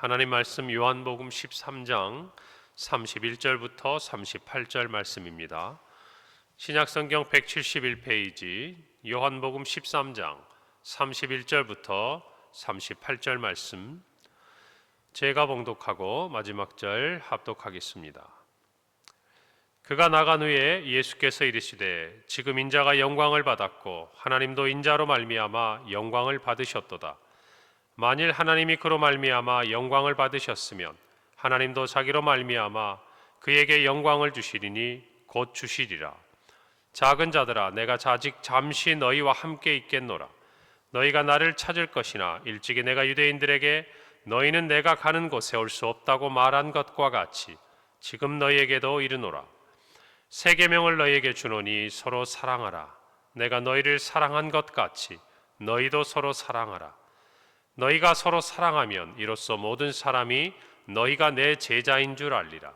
하나님 말씀 요한복음 13장 31절부터 38절 말씀입니다. 신약성경 171페이지 요한복음 13장 31절부터 38절 말씀, 제가 봉독하고 마지막 절 합독하겠습니다. 그가 나간 후에 예수께서 이르시되 지금 인자가 영광을 받았고 하나님도 인자로 말미암아 영광을 받으셨도다. 만일 하나님이 그로 말미암아 영광을 받으셨으면 하나님도 자기로 말미암아 그에게 영광을 주시리니 곧 주시리라. 작은 자들아, 내가 아직 잠시 너희와 함께 있겠노라. 너희가 나를 찾을 것이나 일찍이 내가 유대인들에게 너희는 내가 가는 곳에 올 수 없다고 말한 것과 같이 지금 너희에게도 이르노라. 새 계명을 너희에게 주노니 서로 사랑하라. 내가 너희를 사랑한 것 같이 너희도 서로 사랑하라. 너희가 서로 사랑하면 이로써 모든 사람이 너희가 내 제자인 줄 알리라.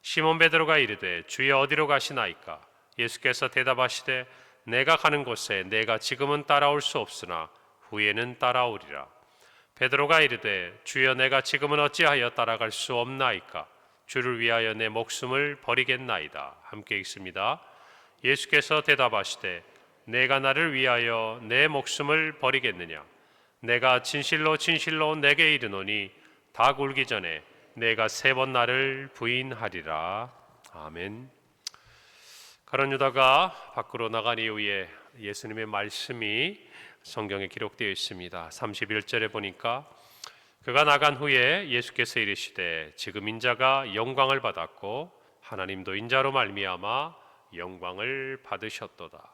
시몬 베드로가 이르되 주여 어디로 가시나이까? 예수께서 대답하시되 내가 가는 곳에 내가 지금은 따라올 수 없으나 후에는 따라오리라. 베드로가 이르되 주여 내가 지금은 어찌하여 따라갈 수 없나이까? 주를 위하여 내 목숨을 버리겠나이다. 함께 읽습니다. 예수께서 대답하시되 내가 나를 위하여 내 목숨을 버리겠느냐? 내가 진실로 진실로 내게 이르노니 닭 울기 전에 내가 3번 나를 부인하리라. 아멘. 가룟 유다가 밖으로 나간 이후에 예수님의 말씀이 성경에 기록되어 있습니다. 31절에 보니까 그가 나간 후에 예수께서 이르시되 지금 인자가 영광을 받았고 하나님도 인자로 말미암아 영광을 받으셨도다.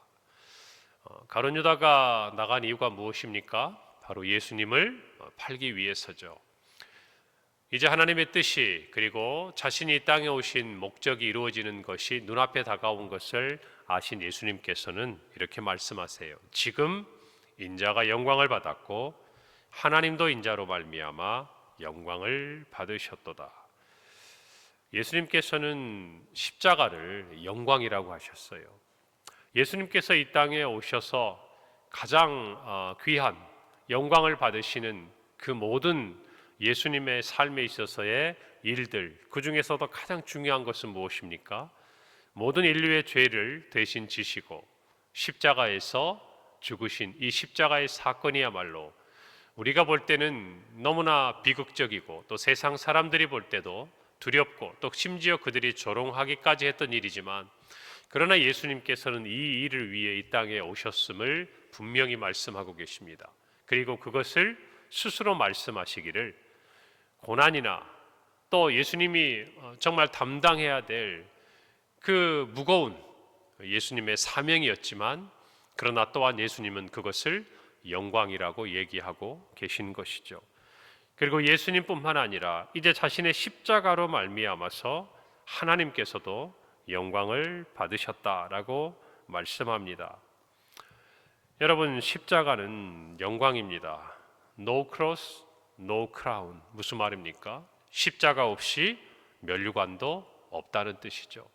가룟 유다가 나간 이유가 무엇입니까? 바로 예수님을 팔기 위해서죠. 이제 하나님의 뜻이 그리고 자신이 이 땅에 오신 목적이 이루어지는 것이 눈앞에 다가온 것을 아신 예수님께서는 이렇게 말씀하세요. 지금 인자가 영광을 받았고 하나님도 인자로 말미암아 영광을 받으셨도다. 예수님께서는 십자가를 영광이라고 하셨어요. 예수님께서 이 땅에 오셔서 가장 귀한 영광을 받으시는 그 모든 예수님의 삶에 있어서의 일들, 그 중에서도 가장 중요한 것은 무엇입니까? 모든 인류의 죄를 대신 지시고 십자가에서 죽으신 이 십자가의 사건이야말로 우리가 볼 때는 너무나 비극적이고 또 세상 사람들이 볼 때도 두렵고 또 심지어 그들이 조롱하기까지 했던 일이지만, 그러나 예수님께서는 이 일을 위해 이 땅에 오셨음을 분명히 말씀하고 계십니다. 그리고 그것을 스스로 말씀하시기를 고난이나 또 예수님이 정말 담당해야 될 그 무거운 예수님의 사명이었지만, 그러나 또한 예수님은 그것을 영광이라고 얘기하고 계신 것이죠. 그리고 예수님뿐만 아니라 이제 자신의 십자가로 말미암아서 하나님께서도 영광을 받으셨다라고 말씀합니다. 여러분, 십자가는 영광입니다. No cross, no crown. 무슨 말입니까? 십자가 없이 면류관도 없다는 뜻이죠.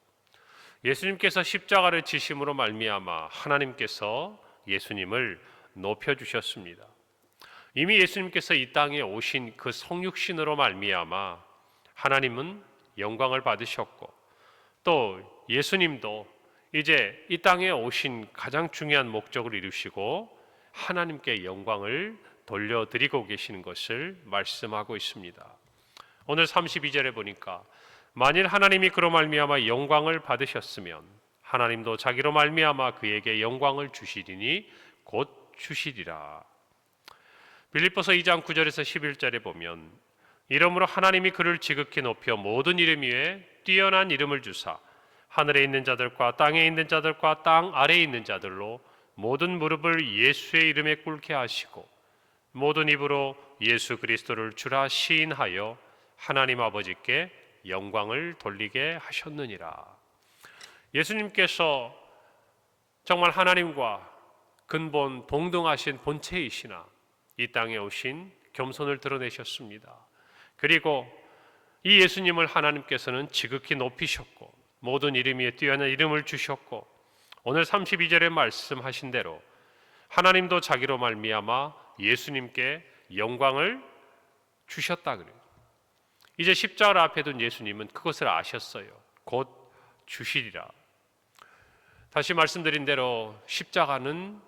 예수님께서 십자가를 지심으로 말미암아 하나님께서 예수님을 높여주셨습니다. 이미 예수님께서 이 땅에 오신 그 성육신으로 말미암아 하나님은 영광을 받으셨고, 또 예수님도 이제 이 땅에 오신 가장 중요한 목적을 이루시고 하나님께 영광을 돌려드리고 계시는 것을 말씀하고 있습니다. 오늘 32절에 보니까 만일 하나님이 그로 말미암아 영광을 받으셨으면 하나님도 자기로 말미암아 그에게 영광을 주시리니 곧 주시리라. 빌립보서 2장 9절에서 11절에 보면 이러므로 하나님이 그를 지극히 높여 모든 이름 위에 뛰어난 이름을 주사 하늘에 있는 자들과 땅에 있는 자들과 땅 아래에 있는 자들로 모든 무릎을 예수의 이름에 꿇게 하시고 모든 입으로 예수 그리스도를 주라 시인하여 하나님 아버지께 영광을 돌리게 하셨느니라. 예수님께서 정말 하나님과 근본 동등하신 본체이시나 이 땅에 오신 겸손을 드러내셨습니다. 그리고 이 예수님을 하나님께서는 지극히 높이셨고 모든 이름 위에 뛰어난 이름을 주셨고, 오늘 32절에 말씀하신 대로 하나님도 자기로 말미암아 예수님께 영광을 주셨다 그래요. 이제 십자가 앞에 둔 예수님은 그것을 아셨어요. 곧 주시리라. 다시 말씀드린 대로 십자가는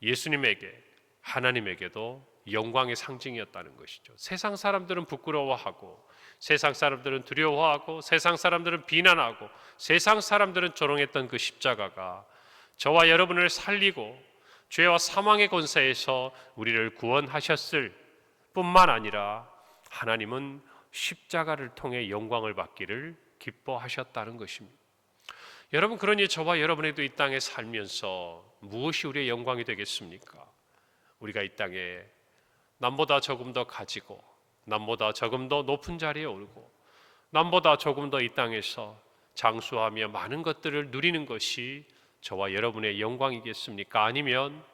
예수님에게, 하나님에게도 영광의 상징이었다는 것이죠. 세상 사람들은 부끄러워하고, 세상 사람들은 두려워하고, 세상 사람들은 비난하고, 세상 사람들은 조롱했던 그 십자가가 저와 여러분을 살리고 죄와 사망의 권세에서 우리를 구원하셨을 뿐만 아니라 하나님은 십자가를 통해 영광을 받기를 기뻐하셨다는 것입니다. 여러분, 그러니 저와 여러분에도 이 땅에 살면서 무엇이 우리의 영광이 되겠습니까? 우리가 이 땅에 남보다 조금 더 가지고, 남보다 조금 더 높은 자리에 오르고, 남보다 조금 더 이 땅에서 장수하며 많은 것들을 누리는 것이 저와 여러분의 영광이겠습니까? 아니면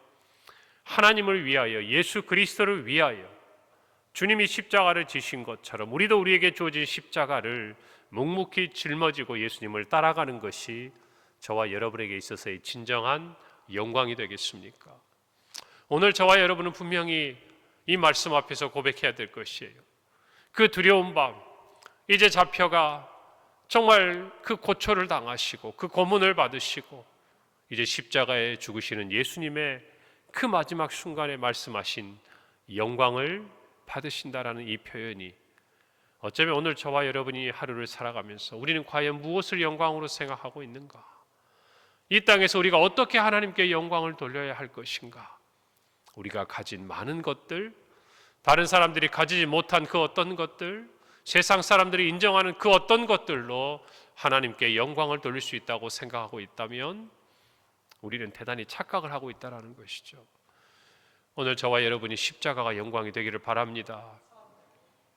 하나님을 위하여, 예수 그리스도를 위하여 주님이 십자가를 지신 것처럼 우리도 우리에게 주어진 십자가를 묵묵히 짊어지고 예수님을 따라가는 것이 저와 여러분에게 있어서의 진정한 영광이 되겠습니까? 오늘 저와 여러분은 분명히 이 말씀 앞에서 고백해야 될 것이에요. 그 두려운 밤, 이제 잡혀가 정말 그 고초를 당하시고 그 고문을 받으시고 이제 십자가에 죽으시는 예수님의 그 마지막 순간에 말씀하신 영광을 받으신다라는 이 표현이 어쩌면 오늘 저와 여러분이 하루를 살아가면서 우리는 과연 무엇을 영광으로 생각하고 있는가? 이 땅에서 우리가 어떻게 하나님께 영광을 돌려야 할 것인가? 우리가 가진 많은 것들, 다른 사람들이 가지지 못한 그 어떤 것들, 세상 사람들이 인정하는 그 어떤 것들로 하나님께 영광을 돌릴 수 있다고 생각하고 있다면 우리는 대단히 착각을 하고 있다는 것이죠. 오늘 저와 여러분이 십자가가 영광이 되기를 바랍니다.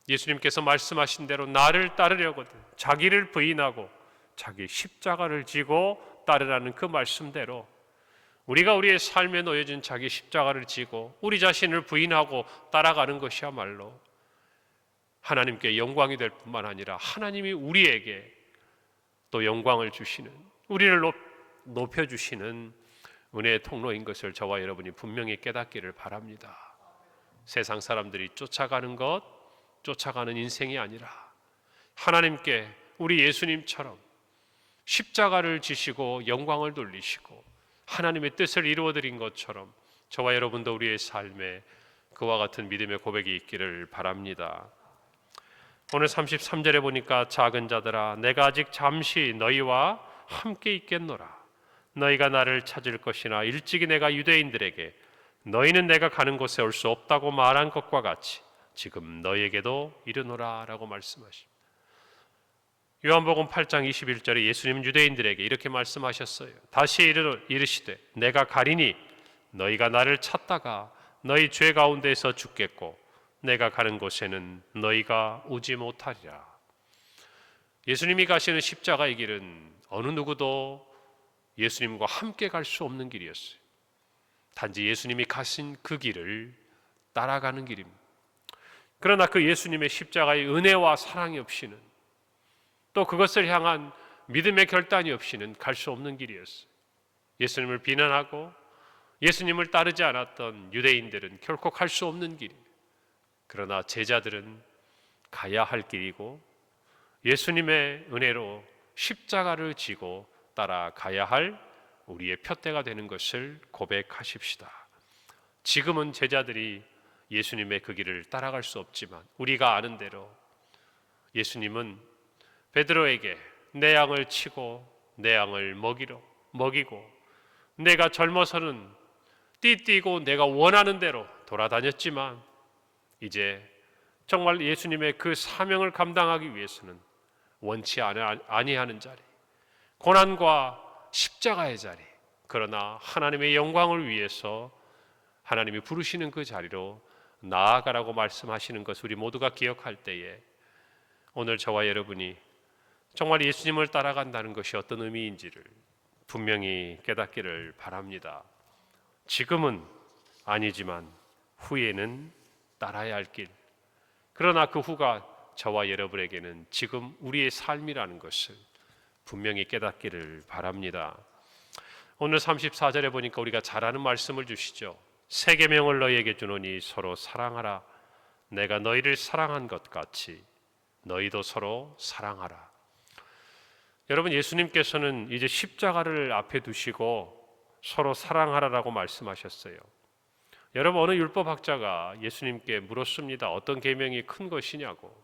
예수님께서 말씀하신 대로 나를 따르려거든 자기를 부인하고 자기 십자가를 지고 따르라는 그 말씀대로 우리가 우리의 삶에 놓여진 자기 십자가를 지고 우리 자신을 부인하고 따라가는 것이야말로 하나님께 영광이 될 뿐만 아니라 하나님이 우리에게 또 영광을 주시는, 우리를 높여주시는 은혜의 통로인 것을 저와 여러분이 분명히 깨닫기를 바랍니다. 세상 사람들이 쫓아가는 것, 쫓아가는 인생이 아니라 하나님께 우리 예수님처럼 십자가를 지시고 영광을 돌리시고 하나님의 뜻을 이루어드린 것처럼 저와 여러분도 우리의 삶에 그와 같은 믿음의 고백이 있기를 바랍니다. 오늘 33절에 보니까 작은 자들아 내가 아직 잠시 너희와 함께 있겠노라. 너희가 나를 찾을 것이나 일찍이 내가 유대인들에게 너희는 내가 가는 곳에 올 수 없다고 말한 것과 같이 지금 너희에게도 이르노라 라고 말씀하십니다. 요한복음 8장 21절에 예수님은 유대인들에게 이렇게 말씀하셨어요. 다시 이르시되 내가 가리니 너희가 나를 찾다가 너희 죄 가운데에서 죽겠고 내가 가는 곳에는 너희가 오지 못하리라. 예수님이 가시는 십자가의 길은 어느 누구도 예수님과 함께 갈 수 없는 길이었어요. 단지 예수님이 가신 그 길을 따라가는 길입니다. 그러나 그 예수님의 십자가의 은혜와 사랑이 없이는 또 그것을 향한 믿음의 결단이 없이는 갈 수 없는 길이었어요. 예수님을 비난하고 예수님을 따르지 않았던 유대인들은 결코 갈 수 없는 길이에요. 그러나 제자들은 가야 할 길이고 예수님의 은혜로 십자가를 지고 따라가야 할 우리의 표대가 되는 것을 고백하십시다. 지금은 제자들이 예수님의 그 길을 따라갈 수 없지만 우리가 아는 대로 예수님은 베드로에게 내 양을 치고 내 양을 먹이고 내가 젊어서는 띠뛰고 내가 원하는 대로 돌아다녔지만 이제 정말 예수님의 그 사명을 감당하기 위해서는 원치 아니하는 자리, 고난과 십자가의 자리, 그러나 하나님의 영광을 위해서 하나님이 부르시는 그 자리로 나아가라고 말씀하시는 것을 우리 모두가 기억할 때에 오늘 저와 여러분이 정말 예수님을 따라간다는 것이 어떤 의미인지를 분명히 깨닫기를 바랍니다. 지금은 아니지만 후에는 따라야 할 길, 그러나 그 후가 저와 여러분에게는 지금 우리의 삶이라는 것을 분명히 깨닫기를 바랍니다. 오늘 34절에 보니까 우리가 잘 아는 말씀을 주시죠. 새 계명을 너희에게 주노니 서로 사랑하라. 내가 너희를 사랑한 것 같이 너희도 서로 사랑하라. 여러분, 예수님께서는 이제 십자가를 앞에 두시고 서로 사랑하라라고 말씀하셨어요. 여러분, 어느 율법학자가 예수님께 물었습니다. 어떤 계명이 큰 것이냐고.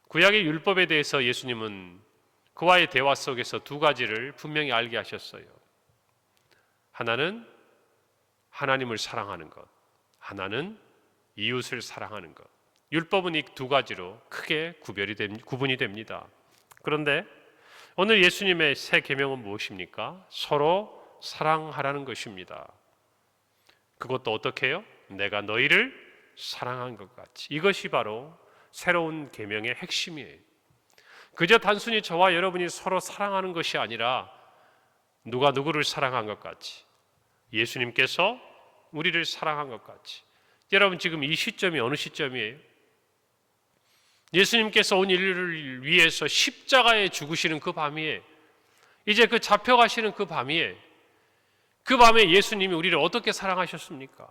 구약의 율법에 대해서 예수님은 그와의 대화 속에서 두 가지를 분명히 알게 하셨어요. 하나는 하나님을 사랑하는 것, 하나는 이웃을 사랑하는 것. 율법은 이 두 가지로 크게 구분이 됩니다. 그런데 오늘 예수님의 새 계명은 무엇입니까? 서로 사랑하라는 것입니다. 그것도 어떻게 해요? 내가 너희를 사랑한 것 같이. 이것이 바로 새로운 계명의 핵심이에요. 그저 단순히 저와 여러분이 서로 사랑하는 것이 아니라 누가 누구를 사랑한 것 같이, 예수님께서 우리를 사랑한 것 같이. 여러분, 지금 이 시점이 어느 시점이에요? 예수님께서 온 인류를 위해서 십자가에 죽으시는 그 밤이에요. 이제 그 잡혀가시는 그 밤이에요. 그 밤에 예수님이 우리를 어떻게 사랑하셨습니까?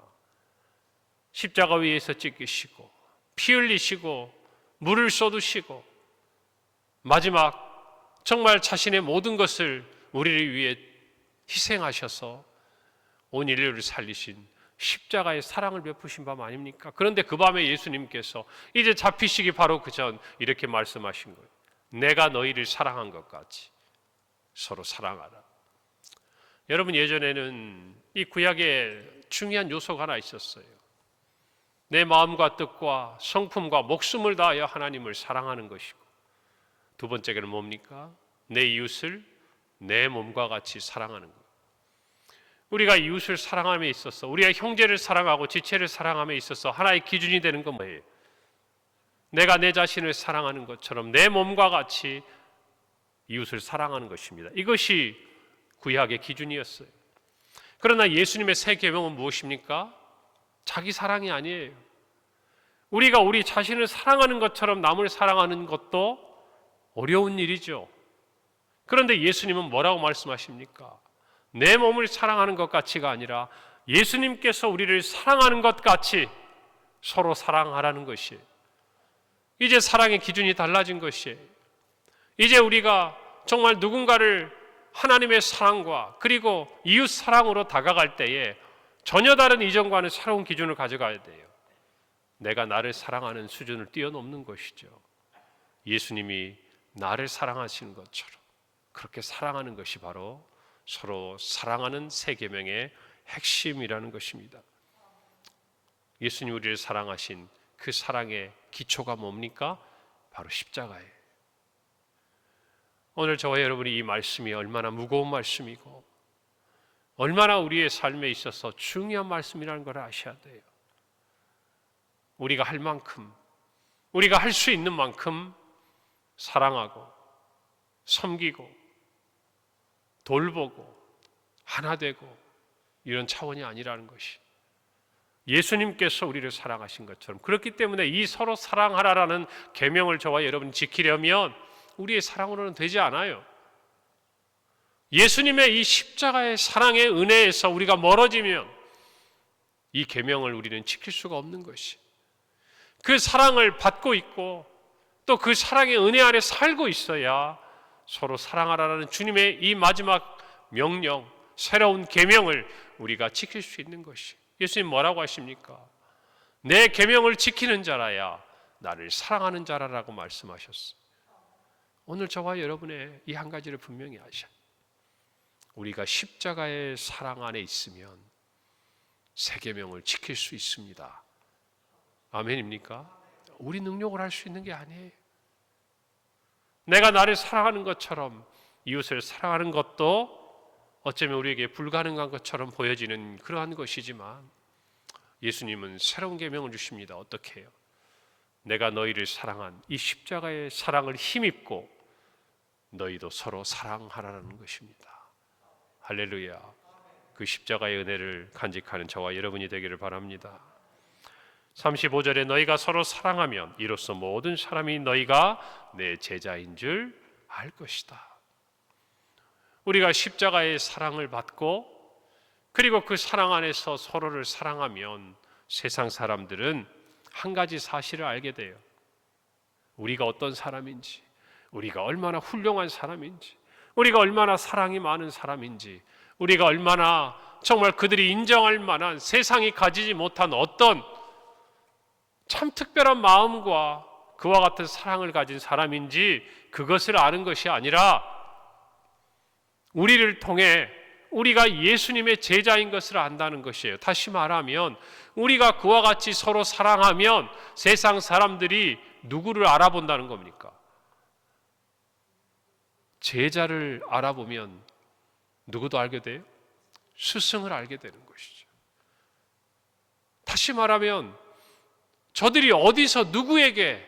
십자가 위에서 찢기시고 피 흘리시고 물을 쏟으시고 마지막 정말 자신의 모든 것을 우리를 위해 희생하셔서 온 인류를 살리신 십자가의 사랑을 베푸신 밤 아닙니까? 그런데 그 밤에 예수님께서 이제 잡히시기 바로 그 전 이렇게 말씀하신 거예요. 내가 너희를 사랑한 것 같이 서로 사랑하라. 여러분, 예전에는 이 구약에 중요한 요소가 하나 있었어요. 내 마음과 뜻과 성품과 목숨을 다하여 하나님을 사랑하는 것이고, 두 번째는 뭡니까? 내 이웃을 내 몸과 같이 사랑하는 것. 우리가 이웃을 사랑함에 있어서, 우리가 형제를 사랑하고 지체를 사랑함에 있어서 하나의 기준이 되는 건 뭐예요? 내가 내 자신을 사랑하는 것처럼 내 몸과 같이 이웃을 사랑하는 것입니다. 이것이 구약의 기준이었어요. 그러나 예수님의 새 계명은 무엇입니까? 자기 사랑이 아니에요. 우리가 우리 자신을 사랑하는 것처럼 남을 사랑하는 것도 어려운 일이죠. 그런데 예수님은 뭐라고 말씀하십니까? 내 몸을 사랑하는 것 같이가 아니라 예수님께서 우리를 사랑하는 것 같이 서로 사랑하라는 것이에요. 이제 사랑의 기준이 달라진 것이에요. 이제 우리가 정말 누군가를 하나님의 사랑과 그리고 이웃 사랑으로 다가갈 때에 전혀 다른 이전과는 새로운 기준을 가져가야 돼요. 내가 나를 사랑하는 수준을 뛰어넘는 것이죠. 예수님이 나를 사랑하시는 것처럼 그렇게 사랑하는 것이 바로 서로 사랑하는 새 계명의 핵심이라는 것입니다. 예수님 우리를 사랑하신 그 사랑의 기초가 뭡니까? 바로 십자가예요. 오늘 저와 여러분이 이 말씀이 얼마나 무거운 말씀이고 얼마나 우리의 삶에 있어서 중요한 말씀이라는 걸 아셔야 돼요. 우리가 할 만큼, 우리가 할 수 있는 만큼 사랑하고 섬기고 돌보고 하나 되고 이런 차원이 아니라는 것이, 예수님께서 우리를 사랑하신 것처럼, 그렇기 때문에 이 서로 사랑하라라는 계명을 저와 여러분이 지키려면 우리의 사랑으로는 되지 않아요. 예수님의 이 십자가의 사랑의 은혜에서 우리가 멀어지면 이 계명을 우리는 지킬 수가 없는 것이, 그 사랑을 받고 있고 또 그 사랑의 은혜 아래 살고 있어야 서로 사랑하라는 주님의 이 마지막 명령, 새로운 계명을 우리가 지킬 수 있는 것이. 예수님 뭐라고 하십니까? 내 계명을 지키는 자라야 나를 사랑하는 자라라고 말씀하셨어요. 오늘 저와 여러분의 이 한 가지를 분명히 아셔야, 우리가 십자가의 사랑 안에 있으면 새 계명을 지킬 수 있습니다. 아멘입니까? 우리 능력을 할 수 있는 게 아니에요. 내가 나를 사랑하는 것처럼 이웃을 사랑하는 것도 어쩌면 우리에게 불가능한 것처럼 보여지는 그러한 것이지만 예수님은 새로운 계명을 주십니다. 어떻게 해요? 내가 너희를 사랑한 이 십자가의 사랑을 힘입고 너희도 서로 사랑하라는 것입니다. 할렐루야. 그 십자가의 은혜를 간직하는 저와 여러분이 되기를 바랍니다. 35절에 너희가 서로 사랑하면 이로써 모든 사람이 너희가 내 제자인 줄 알 것이다. 우리가 십자가의 사랑을 받고 그리고 그 사랑 안에서 서로를 사랑하면 세상 사람들은 한 가지 사실을 알게 돼요. 우리가 어떤 사람인지, 우리가 얼마나 훌륭한 사람인지, 우리가 얼마나 사랑이 많은 사람인지, 우리가 얼마나 정말 그들이 인정할 만한 세상이 가지지 못한 어떤 참 특별한 마음과 그와 같은 사랑을 가진 사람인지 그것을 아는 것이 아니라 우리를 통해 우리가 예수님의 제자인 것을 안다는 것이에요. 다시 말하면 우리가 그와 같이 서로 사랑하면 세상 사람들이 누구를 알아본다는 겁니까? 제자를 알아보면 누구도 알게 돼요? 스승을 알게 되는 것이죠. 다시 말하면 저들이 어디서 누구에게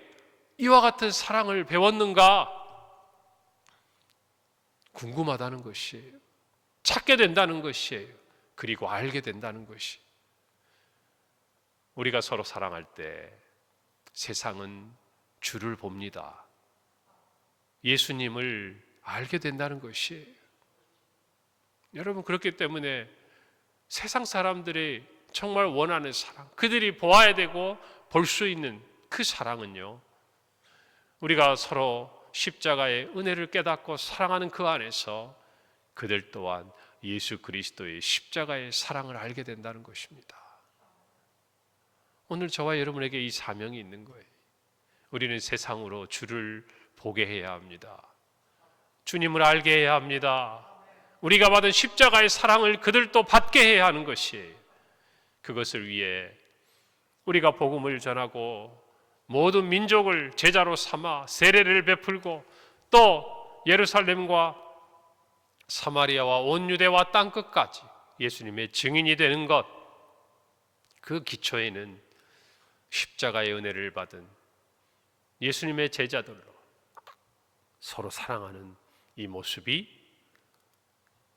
이와 같은 사랑을 배웠는가 궁금하다는 것이에요. 찾게 된다는 것이에요. 그리고 알게 된다는 것이. 우리가 서로 사랑할 때 세상은 주를 봅니다. 예수님을 알게 된다는 것이에요. 여러분, 그렇기 때문에 세상 사람들이 정말 원하는 사랑, 그들이 보아야 되고 볼 수 있는 그 사랑은요, 우리가 서로 십자가의 은혜를 깨닫고 사랑하는 그 안에서 그들 또한 예수 그리스도의 십자가의 사랑을 알게 된다는 것입니다. 오늘 저와 여러분에게 이 사명이 있는 거예요. 우리는 세상으로 주를 보게 해야 합니다. 주님을 알게 해야 합니다. 우리가 받은 십자가의 사랑을 그들도 받게 해야 하는 것이에요. 그것을 위해 우리가 복음을 전하고 모든 민족을 제자로 삼아 세례를 베풀고 또 예루살렘과 사마리아와 온 유대와 땅끝까지 예수님의 증인이 되는 것, 그 기초에는 십자가의 은혜를 받은 예수님의 제자들로 서로 사랑하는 이 모습이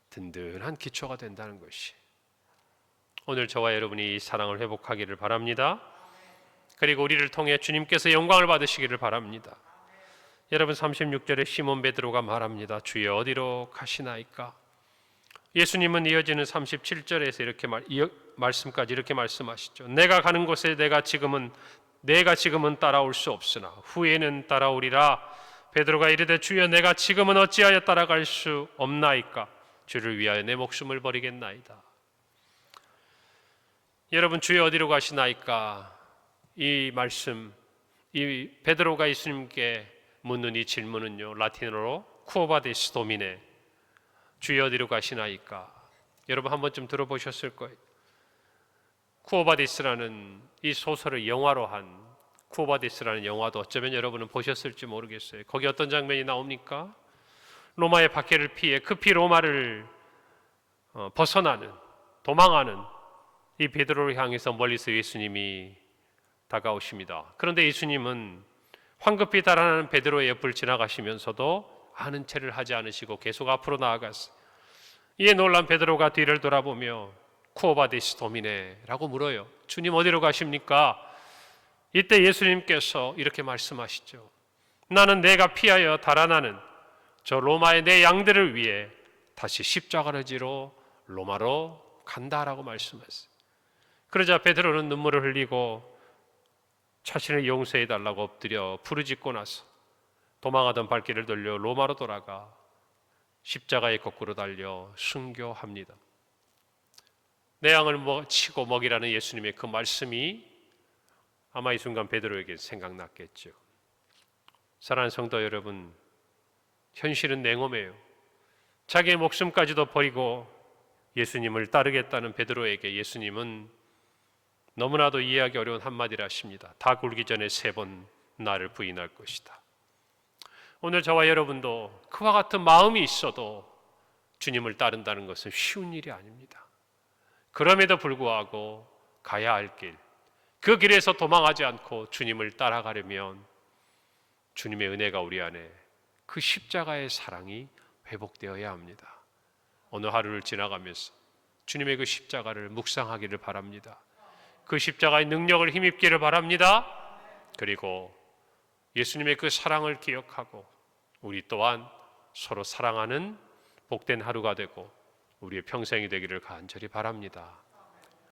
든든한 기초가 된다는 것이, 오늘 저와 여러분이 이 사랑을 회복하기를 바랍니다. 그리고 우리를 통해 주님께서 영광을 받으시기를 바랍니다. 여러분, 36절에 시몬 베드로가 말합니다. 주여 어디로 가시나이까? 예수님은 이어지는 37절에서 이렇게 말씀까지 이렇게 말씀하시죠. 내가 가는 곳에 내가 지금은 따라올 수 없으나 후에는 따라오리라. 베드로가 이르되 주여 내가 지금은 어찌하여 따라갈 수 없나이까? 주를 위하여 내 목숨을 버리겠나이다. 여러분, 주여 어디로 가시나이까? 이 말씀, 이 베드로가 예수님께 묻는 이 질문은요, 라틴어로 쿠오바디스 도미네, 주여 어디로 가시나이까? 여러분 한 번쯤 들어보셨을 거예요. 쿠오바디스라는 이 소설을 영화로 한 쿠오바디스라는 영화도 어쩌면 여러분은 보셨을지 모르겠어요. 거기 어떤 장면이 나옵니까? 로마의 박해를 피해 급히 로마를 벗어나는, 도망하는 이 베드로를 향해서 멀리서 예수님이 다가오십니다. 그런데 예수님은 황급히 달아나는 베드로의 옆을 지나가시면서도 아는 체를 하지 않으시고 계속 앞으로 나아갔어요. 이에 놀란 베드로가 뒤를 돌아보며 쿠오바디스 도미네라고 물어요. 주님 어디로 가십니까? 이때 예수님께서 이렇게 말씀하시죠. 나는 내가 피하여 달아나는 저 로마의 내 양들을 위해 다시 십자가를 지러 로마로 간다라고 말씀하셨어요. 그러자 베드로는 눈물을 흘리고 자신을 용서해 달라고 엎드려 부르짖고 나서 도망하던 발길을 돌려 로마로 돌아가 십자가에 거꾸로 달려 순교합니다. 내 양을 치고 먹이라는 예수님의 그 말씀이 아마 이 순간 베드로에게 생각났겠죠. 사랑하는 성도 여러분, 현실은 냉엄해요. 자기의 목숨까지도 버리고 예수님을 따르겠다는 베드로에게 예수님은 너무나도 이해하기 어려운 한마디를 하십니다. 다 굴기 전에 3번 나를 부인할 것이다. 오늘 저와 여러분도 그와 같은 마음이 있어도 주님을 따른다는 것은 쉬운 일이 아닙니다. 그럼에도 불구하고 가야 할 길, 그 길에서 도망하지 않고 주님을 따라가려면 주님의 은혜가 우리 안에, 그 십자가의 사랑이 회복되어야 합니다. 오늘 하루를 지나가면서 주님의 그 십자가를 묵상하기를 바랍니다. 그 십자가의 능력을 힘입기를 바랍니다. 그리고 예수님의 그 사랑을 기억하고 우리 또한 서로 사랑하는 복된 하루가 되고 우리의 평생이 되기를 간절히 바랍니다.